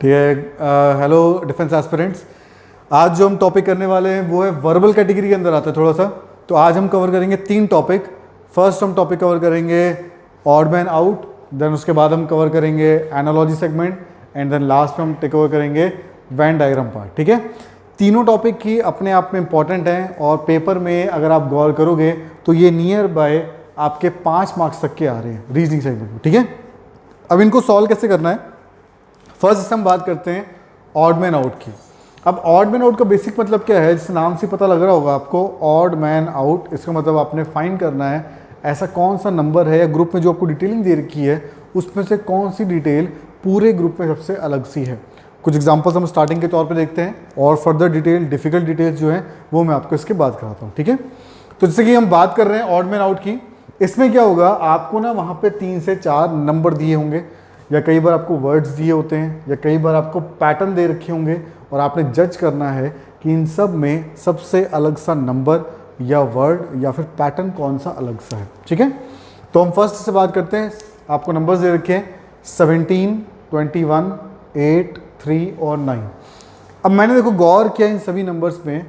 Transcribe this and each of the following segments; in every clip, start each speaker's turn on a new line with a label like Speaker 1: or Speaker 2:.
Speaker 1: ठीक है। Hello defence aspirants. आज जो हम टॉपिक करने वाले हैं वो है वर्बल कैटेगरी के अंदर आता है थोड़ा सा। तो आज हम कवर करेंगे 3 टॉपिक। फर्स्ट हम टॉपिक कवर करेंगे ऑड मैन आउट, देन उसके बाद हम कवर करेंगे analogy segment and then last में हम टेक ओवर करेंगे वेन डायग्राम पार्ट। ठीक है, तीनों टॉपिक की अपने आप में इंपॉर्टेंट हैं और पेपर में अगर आप गौर करोगे तो ये नियर बाय आपके 5 मार्क्स तक के आ रहे हैं रीजनिंग सेगमेंट में। ठीक है, अब इनको सॉल्व कैसे करना है, फर्स्ट हम बात करते हैं ऑड मैन आउट की। अब ऑड मैन आउट का बेसिक मतलब क्या है, जिस नाम से पता लग रहा होगा आपको, ऑड मैन आउट। इसका मतलब आपने फाइंड करना है ऐसा कौन सा नंबर है या ग्रुप में जो आपको डिटेलिंग दे रखी है उसमें से कौन सी डिटेल पूरे ग्रुप में सबसे अलग सी है। कुछ एग्जांपल्स हम स्टार्टिंग के तौर पे देखते हैं और फर्दर डिटेल डिफिकल्ट डिटेल्स जो है वो मैं आपको इसके बाद कराता हूँ। ठीक है, तो जैसे कि हम बात कर रहे हैं ऑड मैन आउट की, इसमें क्या होगा, आपको ना वहाँ पे 3 से 4 नंबर दिए होंगे या कई बार आपको वर्ड्स दिए होते हैं या कई बार आपको पैटर्न दे रखे होंगे और आपने जज करना है कि इन सब में सबसे अलग सा नंबर या वर्ड या फिर पैटर्न कौन सा अलग सा है। ठीक है, तो हम फर्स्ट से बात करते हैं। आपको नंबर्स दे रखे हैं 17, 21, 8, 3 और 9। अब मैंने देखो गौर किया इन सभी नंबर्स में,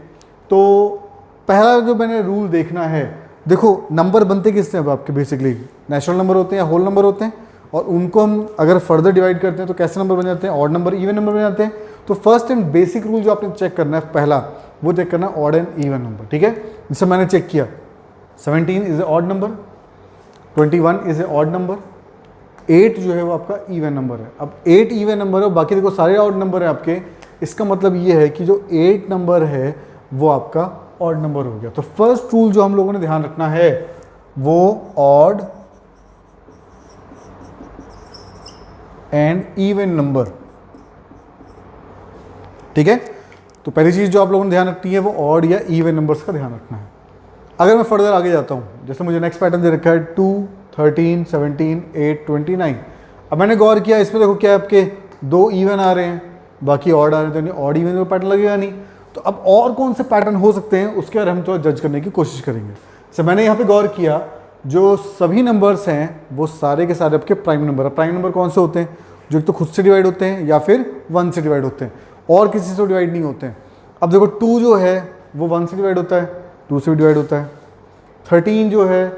Speaker 1: तो पहला जो मैंने रूल देखना है, देखो नंबर बनते किससे अब आपके बेसिकली नेचुरल नंबर होते हैं या होल नंबर होते हैं, और उनको हम अगर फर्दर डिवाइड करते हैं तो कैसे नंबर बन जाते हैं, ऑड नंबर इवन नंबर बन जाते हैं। तो फर्स्ट एंड बेसिक रूल जो आपने चेक करना है पहला, वो चेक करना है ऑड एंड इवन नंबर। ठीक है, जिससे मैंने चेक किया 17 is a odd number, 21 is a odd number, 8 जो है वो आपका इवन नंबर है। अब 8 इवन नंबर है, बाकी देखो सारे ऑड नंबर है आपके। इसका मतलब ये है कि जो 8 नंबर है वो आपका ऑड नंबर हो गया। तो फर्स्ट रूल जो हम लोगों ने ध्यान रखना है वो ऑड एंड इवन नंबर। ठीक है, तो पहली चीज जो आप लोगों ने ध्यान रखनी है वो ऑड या इवन नंबर्स का ध्यान रखना है। अगर मैं फर्दर आगे जाता हूं, जैसे मुझे नेक्स्ट पैटर्न दे रखा है 2, 13, 17, 8, 29। अब मैंने गौर किया इसमें देखो क्या आपके 2 इवन आ रहे हैं, बाकी ऑड आ रहे हैं, तो ऑड इवन में पैटर्न लगेगा नहीं। तो अब और कौन से पैटर्न हो सकते हैं उसके बारे में हम तो जज करने की कोशिश करेंगे। तो मैंने यहाँ पे गौर किया जो सभी नंबर्स हैं वो सारे के सारे आपके प्राइम नंबर है। प्राइम नंबर कौन से होते हैं, जो एक तो खुद से डिवाइड होते हैं या फिर 1 से डिवाइड होते हैं और किसी से डिवाइड नहीं होते हैं। अब देखो 2 जो है वो 1 से डिवाइड होता है, 2 से भी डिवाइड होता है। 13 जो है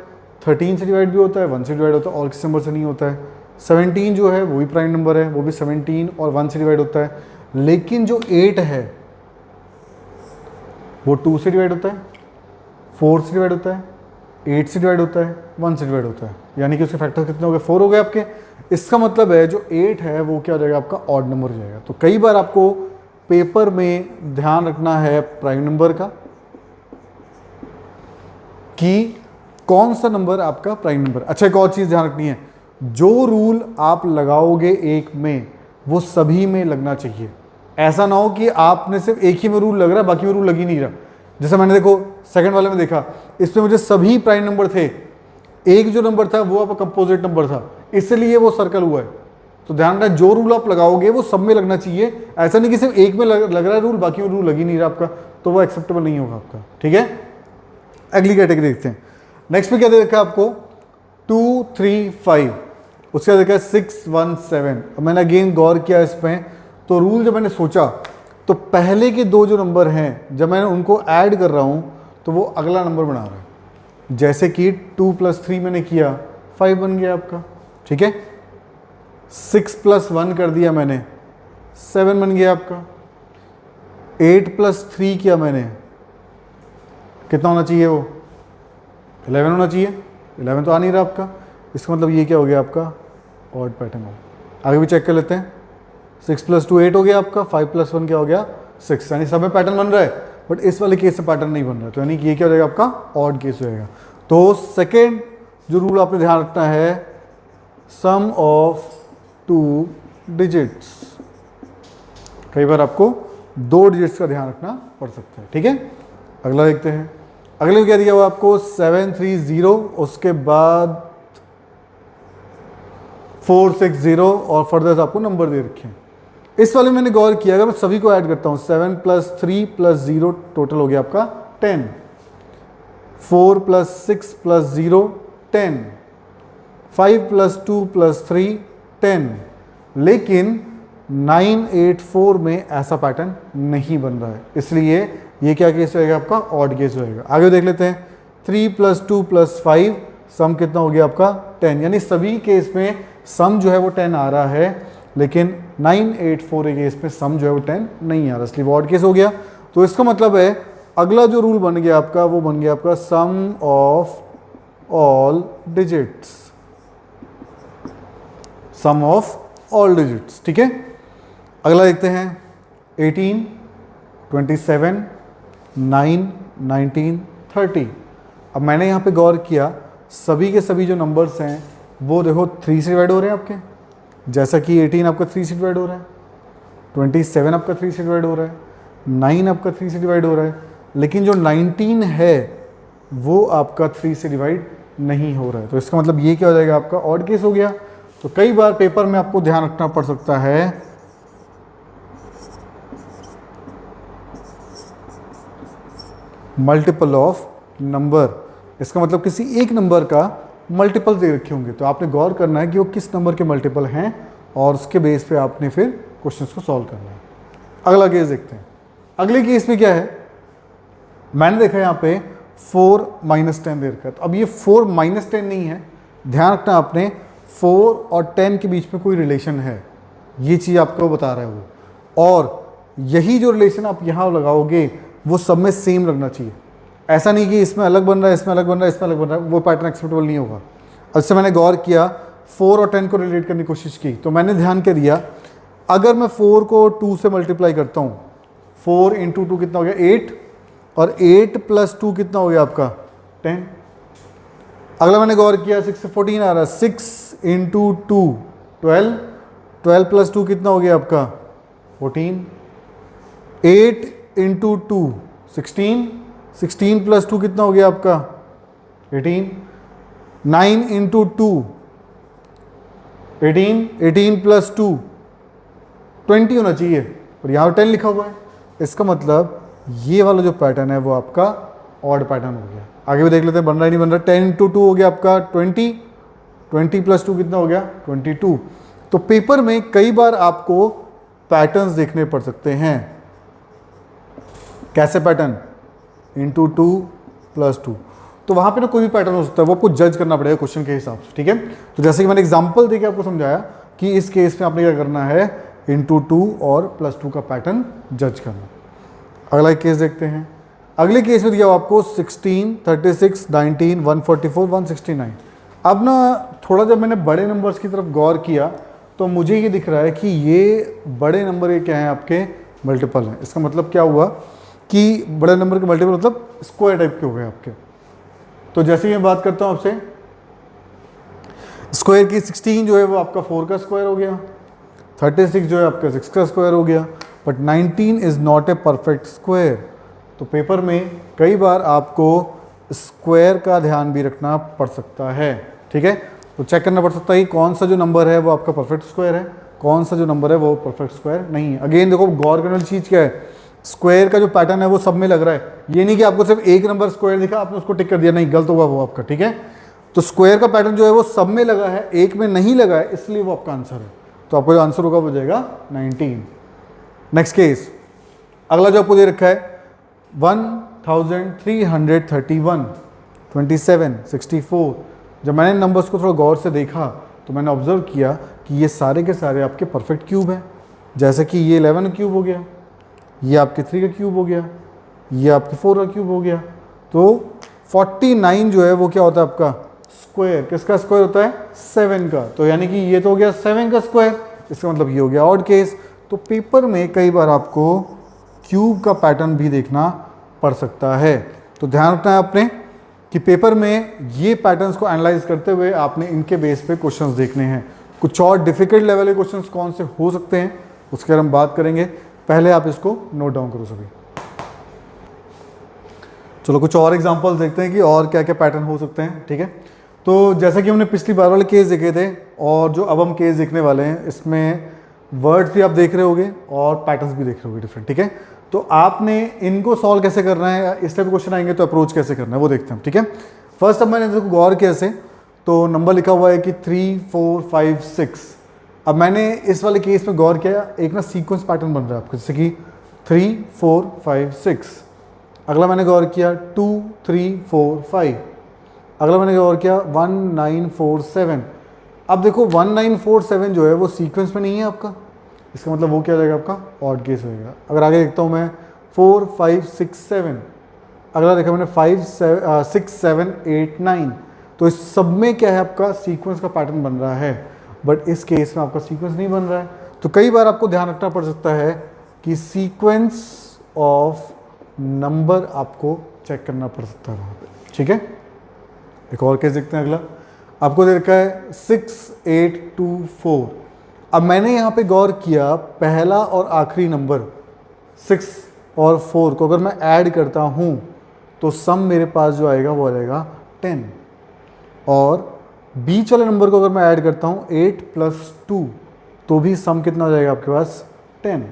Speaker 1: 13 से डिवाइड भी होता है, 1 से डिवाइड होता है और किसी नंबर से नहीं होता है। 17 जो है वो भी प्राइम नंबर है, वो भी 17 और 1 से डिवाइड होता है। लेकिन जो 8 है वो 2 से डिवाइड होता है, 4 से डिवाइड होता है, 8 से डिवाइड होता है, 1 से डिवाइड होता है। यानी कि उसके फैक्टर कितने हो गए, 4 हो गए आपके। इसका मतलब है जो 8 है वो क्या हो जाएगा, आपका ऑड नंबर हो जाएगा। तो कई बार आपको पेपर में ध्यान रखना है प्राइम नंबर का कि कौन सा नंबर आपका प्राइम नंबर। अच्छा, एक और चीज ध्यान रखनी है, जो रूल आप लगाओगे एक में वो सभी में लगना चाहिए। ऐसा ना हो कि आपने सिर्फ एक ही में रूल लग रहा है बाकी में रूल लग ही नहीं रहा। जैसे मैंने देखो सेकंड वाले में देखा, इसमें मुझे सभी प्राइम नंबर थे, एक जो नंबर था वो आपका कंपोजिट नंबर था, इसलिए वो सर्कल हुआ है। तो ध्यान रखना जो रूल आप लगाओगे वो सब में लगना चाहिए। ऐसा नहीं कि सिर्फ एक में लग रहा है रूल, बाकी में रूल लग ही नहीं रहा आपका, तो वो एक्सेप्टेबल नहीं होगा आपका। ठीक है, अगली कैटेगरी देखते हैं। नेक्स्ट में क्या दे रखा है आपको 2, 3, 5, उसका देखा है 6, 1, 7। अब मैंने अगेन गौर किया इसमें, तो रूल जब मैंने सोचा तो पहले के 2 जो नंबर हैं जब मैंने उनको ऐड कर रहा हूँ तो वो अगला नंबर बना रहा है। जैसे कि 2 + 3 मैंने किया 5 बन गया आपका। ठीक है, 6 + 1 कर दिया मैंने 7 बन गया आपका। 8 + 3 किया मैंने, कितना होना चाहिए वो 11 होना चाहिए। 11 तो आ नहीं रहा आपका, इसका मतलब ये क्या हो गया आपका ऑड पैटर्न हो। आगे भी चेक कर लेते हैं। 6 + 2 8 हो गया आपका, 5 + 1 क्या हो गया 6। यानी सब में पैटर्न बन रहा है, बट इस वाले केस से पैटर्न नहीं बन रहा है, तो यानी कि ये क्या हो जाएगा आपका ऑड केस हो जाएगा। तो सेकेंड जो रूल आपने ध्यान रखना है, सम ऑफ 2 डिजिट्स। कई बार आपको 2 डिजिट्स का ध्यान रखना पड़ सकता है। ठीक है, अगला देखते हैं। अगले में क्या दिया हुआ आपको 7, 3, 0, उसके बाद 4, 6, 0 और फर्दर आपको नंबर दे रखे हैं। इस वाले मैंने गौर किया, अगर मैं सभी को ऐड करता हूं 7 + 3 + 0 टोटल हो गया आपका 10, 4 + 6 + 0 10, 5 + 2 + 3 10। लेकिन 984 में ऐसा पैटर्न नहीं बन रहा है, इसलिए ये क्या केस होएगा आपका, ऑड केस होएगा। आगे देख लेते हैं, 3 + 2 + 5 सम कितना हो गया आपका 10, यानी सभी केस में सम जो है वो 10 आ रहा है, लेकिन 984 के केस में सम जो है वो 10 नहीं आ रहा, इसलिए वो ऑड केस हो गया। तो इसका मतलब है अगला जो रूल बन गया आपका वो बन गया आपका sum of all digits, sum of all digits, ठीक है। अगला देखते हैं 18, 27, 9, 19, 30। अब मैंने यहाँ पे गौर किया, सभी के सभी जो नंबर्स हैं वो देखो 3 से डिवाइड हो रहे हैं आपके, जैसा कि 18 आपका 3 से डिवाइड हो रहा है, 27 आपका 3 से डिवाइड हो रहा है, 9 आपका 3 से डिवाइड हो रहा है, लेकिन जो 19 है वो आपका 3 से डिवाइड नहीं हो रहा है। तो इसका मतलब ये क्या हो जाएगा, आपका ऑड केस हो गया। तो कई बार पेपर में आपको ध्यान रखना पड़ सकता है मल्टीपल ऑफ नंबर, इसका मतलब किसी एक नंबर का मल्टीपल दे रखे होंगे, तो आपने गौर करना है कि वो किस नंबर के मल्टीपल हैं और उसके बेस पे आपने फिर क्वेश्चंस को सॉल्व करना है। अगला केस देखते हैं। अगले केस में क्या है, मैंने देखा यहाँ पे 4 - 10 दे रखा है, तो अब ये 4 - 10 नहीं है, ध्यान रखना आपने 4 और 10 के बीच में कोई रिलेशन है, ये चीज़ आपको बता रहा है वो, और यही जो रिलेशन आप यहाँ लगाओगे वो सब में सेम लगना चाहिए। ऐसा नहीं कि इसमें अलग बन रहा है, इसमें अलग बन रहा है, इसमें अलग बन रहा है, वो पैटर्न एक्सेप्टेबल नहीं होगा। इससे मैंने गौर किया, 4 और 10 को रिलेट करने की कोशिश की, तो मैंने ध्यान क्या दिया, अगर मैं 4 को 2 से मल्टीप्लाई करता हूँ, 4 × 2 कितना हो गया 8, और 8 + 2 कितना हो गया आपका 10। अगला मैंने गौर किया 6 से 14 आ रहा है, 6 × 2 12, 12 + 2 कितना हो गया आपका 14, 8 × 2 16, 16 + 2 कितना हो गया आपका 18, 9 × 2 18, 18 + 2 20 होना चाहिए, और यहाँ 10 लिखा हुआ है, इसका मतलब ये वाला जो पैटर्न है वो आपका ऑड पैटर्न हो गया। आगे भी देख लेते हैं, बन रहा है नहीं बन रहा। 10 × 2 हो गया आपका 20, 20 + 2 कितना हो गया 22। तो पेपर में कई बार आपको पैटर्न्स देखने पड़ सकते हैं। कैसे पैटर्न, × 2 + 2, तो वहाँ पे ना कोई भी पैटर्न हो सकता है, वो आपको जज करना पड़ेगा क्वेश्चन के हिसाब से, ठीक है। तो जैसे कि मैंने एग्जांपल देके आपको समझाया कि इस केस में आपने क्या करना है, × 2 और +2 का पैटर्न जज करना। अगला एक केस देखते हैं। अगले केस में दिया हुआ आपको 16, 36, 19, 144, 169। अब ना थोड़ा जब मैंने बड़े नंबर्स की तरफ गौर किया तो मुझे ये दिख रहा है कि ये बड़े नंबर ये क्या हैं, आपके मल्टीपल हैं। इसका मतलब क्या हुआ कि बड़े नंबर के मल्टीपल मतलब स्क्वायर टाइप के हो गए आपके। तो जैसे ही मैं बात करता हूँ आपसे, स्क्वायर की 16 जो है वो आपका 4 का स्क्वायर हो गया, 36 जो है आपका 6 का स्क्वायर हो गया, but 19 is not a perfect square. तो पेपर में कई बार आपको स्क्वायर का ध्यान भी रखना पड़ सकता है, ठीक है। तो चेक करना पड़ सकता है कि कौन सा जो नंबर है वो आपका परफेक्ट स्क्वायर है, कौन सा जो नंबर है वो परफेक्ट स्क्वायर नहीं है। अगेन देखो, गौर करने वाली चीज़ क्या है, स्क्वायर का जो पैटर्न है वो सब में लग रहा है, ये नहीं कि आपको सिर्फ एक नंबर स्क्वायर दिखा आपने उसको टिक कर दिया, नहीं, गलत होगा वो आपका, ठीक है। तो स्क्वायर का पैटर्न जो है वो सब में लगा है, एक में नहीं लगा है, इसलिए वो आपका आंसर है। तो आपका जो आंसर होगा वो जाएगा 19। नेक्स्ट केस, अगला जो आपको दे रखा है 1331, 27, 64। जब मैंने नंबर्स को थोड़ा गौर से देखा तो मैंने ऑब्जर्व किया कि ये सारे के सारे आपके परफेक्ट क्यूब हैं। जैसे कि ये 11 क्यूब हो गया, ये आपके 3 का क्यूब हो गया, ये आपके 4 का क्यूब हो गया। तो 49 जो है वो क्या होता है आपका स्क्वायर, किसका स्क्वायर होता है 7 का। तो यानी कि ये तो हो गया 7 का स्क्वायर, इसका मतलब ये हो गया ऑड केस। तो पेपर में कई बार आपको क्यूब का पैटर्न भी देखना पड़ सकता है। तो ध्यान रखना है आपने कि पेपर में ये पैटर्न्स को एनालाइज करते हुए आपने इनके बेस पे क्वेश्चंस देखने हैं। कुछ और डिफिकल्ट लेवल के क्वेश्चंस कौन से हो सकते हैं उसके बारे में बात करेंगे, पहले आप इसको नोट डाउन करो सभी। चलो कुछ और एग्जांपल्स देखते हैं कि और क्या क्या पैटर्न हो सकते हैं, ठीक है। तो जैसा कि हमने पिछली बार वाले केस देखे थे और जो अब हम केस देखने वाले हैं, इसमें वर्ड्स भी आप देख रहे होगे और पैटर्न्स भी देख रहे होगे डिफरेंट, ठीक है। तो आपने इनको सॉल्व कैसे करना है, इस टाइप क्वेश्चन आएंगे तो अप्रोच कैसे करना है वो देखते हैं, ठीक है। फर्स्ट अब मैंने इसको गौर किया ऐसे, तो नंबर लिखा हुआ है कि 3, 4, 5, 6, अब मैंने इस वाले केस में गौर किया, एक ना सीक्वेंस पैटर्न बन रहा है आपका, जैसे कि 3 4 5 6। अगला मैंने गौर किया 2 3 4 5। अगला मैंने गौर किया 1 9 4 7। अब देखो 1 9 4 7 जो है वो सीक्वेंस में नहीं है आपका, इसका मतलब वो क्या हो जाएगा आपका ऑड केस होएगा। अगर आगे देखता हूँ मैं 4 5 6 7। अगला देखा मैंने 5 6 7 8 9। तो इस सब में क्या है आपका सीक्वेंस का पैटर्न बन रहा है, बट इस केस में आपका सीक्वेंस नहीं बन रहा है। तो कई बार आपको ध्यान रखना पड़ सकता है कि सीक्वेंस ऑफ नंबर आपको चेक करना पड़ सकता है वहाँ पे, ठीक है। एक और केस देखते हैं। अगला आपको दे रखा है 6 8 2 4। अब मैंने यहाँ पे गौर किया पहला और आखिरी नंबर 6 और 4 को अगर मैं ऐड करता हूँ तो सम मेरे पास जो आएगा वो आ जाएगा 10, और बीच वाले नंबर को अगर मैं ऐड करता हूँ 8 + 2 तो भी सम कितना हो जाएगा आपके पास 10।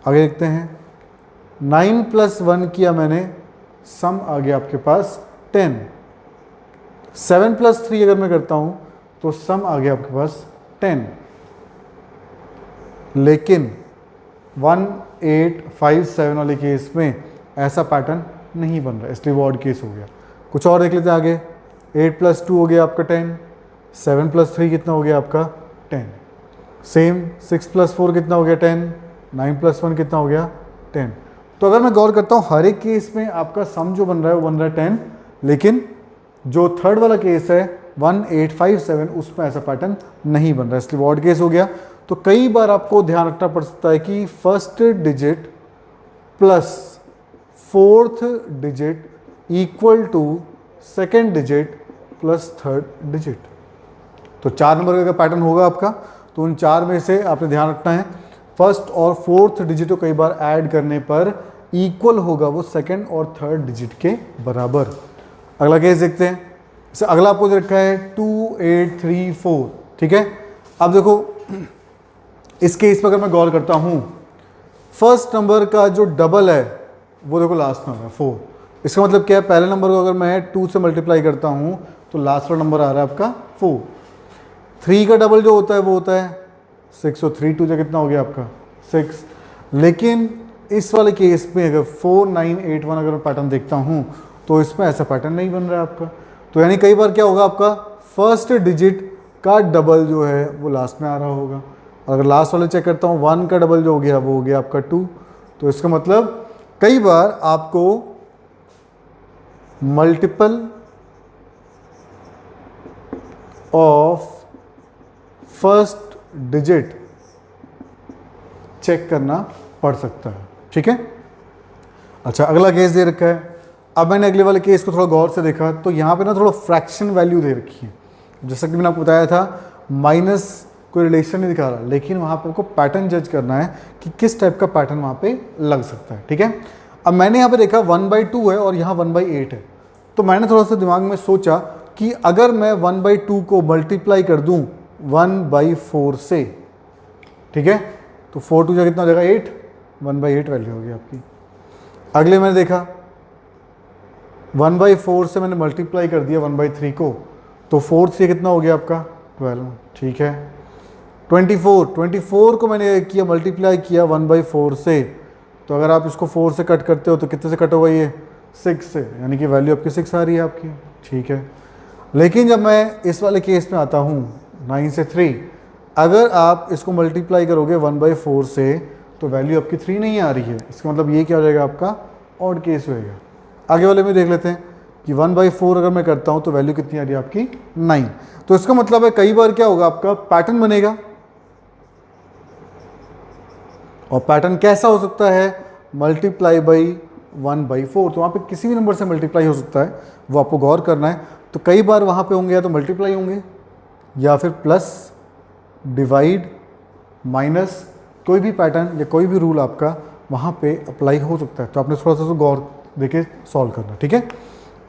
Speaker 1: आगे देखते हैं 9 + 1 किया मैंने, सम आ गया आपके पास 10। 7 + 3 अगर मैं करता हूँ तो सम आ गया आपके पास 10। लेकिन 1 8 5 7 वाले केस में ऐसा पैटर्न नहीं बन रहा, इसलिए वो ऑड केस हो गया। कुछ और देख लेते हैं आगे। 8 + 2 हो गया आपका 10। 7 + 3 कितना हो गया आपका 10। सेम 6 + 4 कितना हो गया 10। 9 + 1 कितना हो गया 10। तो अगर मैं गौर करता हूँ हर एक केस में आपका सम जो बन रहा है वो बन रहा है 10, लेकिन जो थर्ड वाला केस है 1 8 5 7 उसमें ऐसा पैटर्न नहीं बन रहा है, इसलिए वो ऑड केस हो गया। तो कई बार आपको ध्यान रखना पड़ सकता है कि first digit plus fourth digit equal to second digit plus third digit. तो 4 नंबर का अगर पैटर्न होगा आपका तो उन 4 में से आपने ध्यान रखना है फर्स्ट और फोर्थ डिजिट को कई बार ऐड करने पर इक्वल होगा वो सेकेंड और थर्ड डिजिट के बराबर। अगला केस देखते हैं। जैसे अगला आपको दे रखा है 2 8 3 4, ठीक है। अब देखो इस केस पर अगर मैं गौर करता हूँ फर्स्ट नंबर का जो डबल है वो देखो लास्ट में आ रहा है 4। इसका मतलब क्या है, पहले नंबर को अगर मैं 2 से मल्टीप्लाई करता हूँ तो लास्ट वाला नंबर आ रहा है आपका 4। 3 का डबल जो होता है वो होता है 6, और 3 2 जो कितना हो गया आपका 6। लेकिन इस वाले केस में अगर 4 9 8 1 अगर मैं पैटर्न देखता हूँ तो इसमें ऐसा पैटर्न नहीं बन रहा है आपका। तो यानी कई बार क्या होगा आपका फर्स्ट डिजिट का डबल जो है वो लास्ट में आ रहा होगा। अगर लास्ट वाले चेक करता हूँ 1 का डबल जो हो गया वो हो गया आपका 2। तो इसका मतलब कई बार आपको multiple of first digit check करना पड़ सकता है, ठीक है। अच्छा अगला केस दे रखा है। अब मैंने अगले वाले केस को थोड़ा गौर से देखा तो यहाँ पे ना थोड़ा फ्रैक्शन वैल्यू दे रखी है। जैसा कि मैंने आपको बताया था माइनस कोई रिलेशन नहीं दिखा रहा, लेकिन वहाँ पे आपको पैटर्न जज करना है कि किस टाइप का पैटर्न वहाँ पे लग सकता है, ठीक है। अब मैंने यहाँ पे देखा 1/2 है और यहाँ 1/8 है। तो मैंने थोड़ा सा दिमाग में सोचा कि अगर मैं 1/2 को मल्टीप्लाई कर दूँ 1/4 से, ठीक है, तो 4 2 कितना हो जाएगा 8, 1/8 वैल्यू होगी आपकी। अगले मैंने देखा 1/4 से मैंने मल्टीप्लाई कर दिया 1/3 को, तो 4 3 कितना हो गया आपका 12, ठीक है। 24 को मैंने किया मल्टीप्लाई किया 1/4 से, तो अगर आप इसको 4 से कट करते हो तो कितने से कट होगा ये 6 से, यानी कि वैल्यू आपकी 6 आ रही है आपकी, ठीक है। लेकिन जब मैं इस वाले केस में आता हूँ 9 से 3, अगर आप इसको मल्टीप्लाई करोगे 1/4 से तो वैल्यू आपकी 3 नहीं आ रही है। इसका मतलब ये क्या हो जाएगा आपका ऑड केस होएगा। आगे वाले में देख लेते हैं कि 1/4 अगर मैं करता हूँ तो वैल्यू कितनी आ रही है आपकी 9। तो इसका मतलब है कई बार क्या होगा आपका पैटर्न बनेगा, और पैटर्न कैसा हो सकता है मल्टीप्लाई बाई 1/4। तो वहाँ पे किसी भी नंबर से मल्टीप्लाई हो सकता है, वो आपको गौर करना है। तो कई बार वहाँ पे होंगे या तो मल्टीप्लाई होंगे या फिर प्लस डिवाइड माइनस, कोई भी पैटर्न या कोई भी रूल आपका वहाँ पे अप्लाई हो सकता है। तो आपने थोड़ा सा तो गौर देके सॉल्व करना, ठीक है।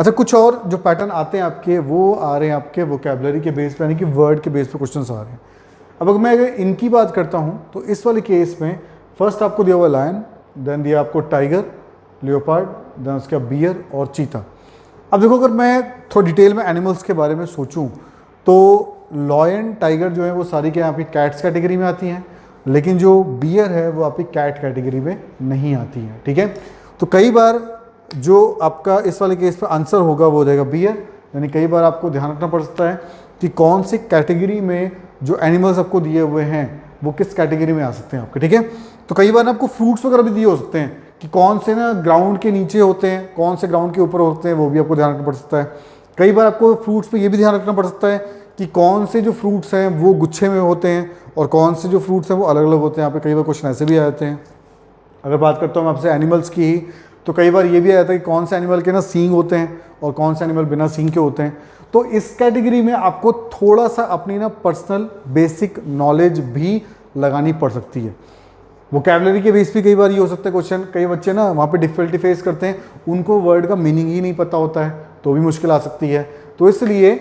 Speaker 1: अच्छा कुछ और जो पैटर्न आते हैं आपके वो आ रहे हैं आपके वोकेबलरी के बेस पे, यानी कि वर्ड के बेस पे क्वेश्चंस आ रहे हैं। अब अगर मैं इनकी बात करता हूँ तो इस वाले केस में फर्स्ट आपको दिया हुआ लायन, देन दिया आपको टाइगर, लियोपार्ड, देन उसका बियर और चीता। अब देखो अगर मैं थोड़ा डिटेल में एनिमल्स के बारे में सोचूं तो लॉयन टाइगर जो है वो सारी क्या आपकी कैट्स कैटेगरी में आती हैं, लेकिन जो बियर है वो आपकी कैट कैटेगरी में नहीं आती है, ठीक है। तो कई बार जो आपका इस वाले केस पर आंसर होगा वो हो जाएगा बियर, यानी कई बार आपको ध्यान रखना पड़ सकता है कि कौन सी कैटेगरी में जो एनिमल्स आपको दिए हुए हैं वो किस कैटेगरी में आ सकते हैं आपके, ठीक है। तो कई बार आपको फ्रूट्स वगैरह भी दिए हो सकते हैं कि कौन से ना ग्राउंड के नीचे होते हैं, कौन से ग्राउंड के ऊपर होते हैं, वो भी आपको ध्यान रखना पड़ सकता है। कई बार आपको फ्रूट्स पे ये भी ध्यान रखना पड़ सकता है कि कौन से जो फ्रूट्स हैं वो गुच्छे में होते हैं और कौन से जो फ्रूट्स हैं वो अलग अलग होते हैं। यहाँ पे कई बार क्वेश्चन ऐसे भी आ जाते हैं। अगर बात करता हूँ मैं आपसे एनिमल्स की ही, तो कई बार ये भी आ जाता है कि कौन से एनिमल के ना सींग होते हैं और कौन से एनिमल बिना सींग के होते हैं। तो इस कैटेगरी में आपको थोड़ा सा अपनी ना पर्सनल बेसिक नॉलेज भी लगानी पड़ सकती है। वोकैबुलरी के बेस पे कई बार ये हो सकता है क्वेश्चन, कई बच्चे ना वहाँ पे डिफिकल्टी फेस करते हैं, उनको वर्ड का मीनिंग ही नहीं पता होता है, तो भी मुश्किल आ सकती है। तो इसलिए